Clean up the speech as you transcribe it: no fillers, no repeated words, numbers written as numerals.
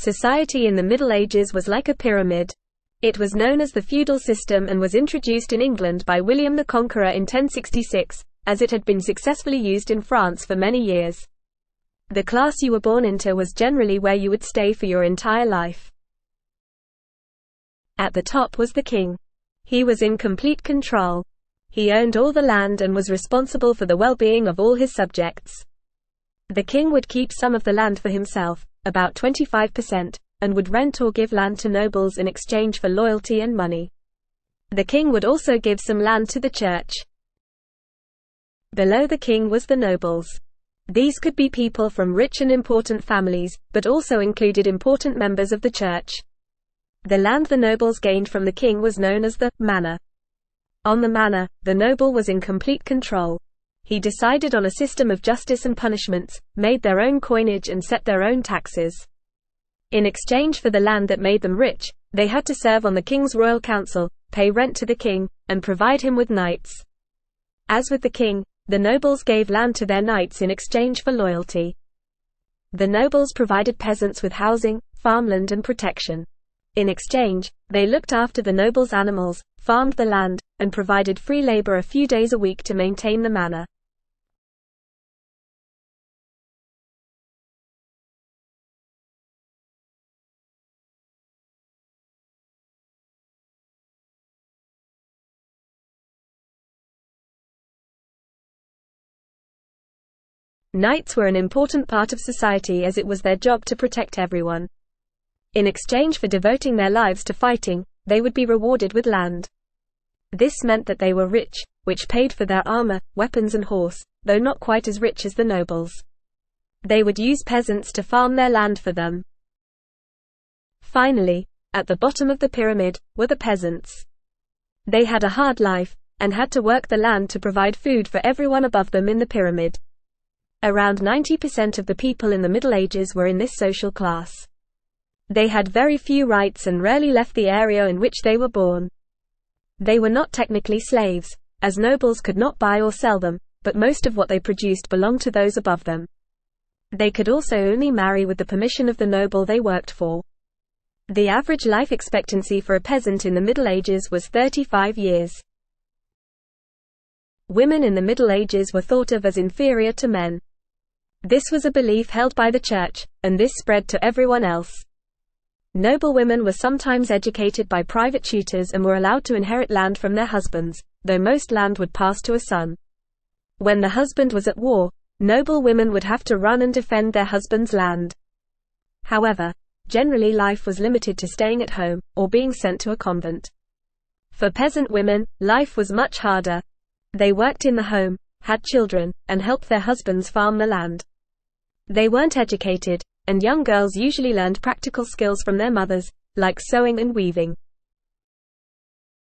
Society in the Middle Ages was like a pyramid. It was known as the feudal system and was introduced in England by William the Conqueror in 1066, as it had been successfully used in France for many years. The class you were born into was generally where you would stay for your entire life. At the top was the king. He was in complete control. He owned all the land and was responsible for the well-being of all his subjects. The king would keep some of the land for himself, about 25%, and would rent or give land to nobles in exchange for loyalty and money. The king would also give some land to the church. Below the king was the nobles. These could be people from rich and important families, but also included important members of the church. The land the nobles gained from the king was known as the manor. On the manor, the noble was in complete control. He decided on a system of justice and punishments, made their own coinage and set their own taxes. In exchange for the land that made them rich, they had to serve on the king's royal council, pay rent to the king, and provide him with knights. As with the king, the nobles gave land to their knights in exchange for loyalty. The nobles provided peasants with housing, farmland and protection. In exchange, they looked after the nobles' animals, farmed the land, and provided free labor a few days a week to maintain the manor. Knights were an important part of society as it was their job to protect everyone. In exchange for devoting their lives to fighting, they would be rewarded with land. This meant that they were rich, which paid for their armor, weapons and horse, though not quite as rich as the nobles. They would use peasants to farm their land for them. Finally, at the bottom of the pyramid, were the peasants. They had a hard life, and had to work the land to provide food for everyone above them in the pyramid. Around 90% of the people in the Middle Ages were in this social class. They had very few rights and rarely left the area in which they were born. They were not technically slaves, as nobles could not buy or sell them, but most of what they produced belonged to those above them. They could also only marry with the permission of the noble they worked for. The average life expectancy for a peasant in the Middle Ages was 35 years. Women in the Middle Ages were thought of as inferior to men. This was a belief held by the church, and this spread to everyone else. Noble women were sometimes educated by private tutors and were allowed to inherit land from their husbands, though most land would pass to a son. When the husband was at war, noble women would have to run and defend their husband's land. However, generally life was limited to staying at home, or being sent to a convent. For peasant women, life was much harder. They worked in the home, had children, and helped their husbands farm the land. They weren't educated, and young girls usually learned practical skills from their mothers, like sewing and weaving.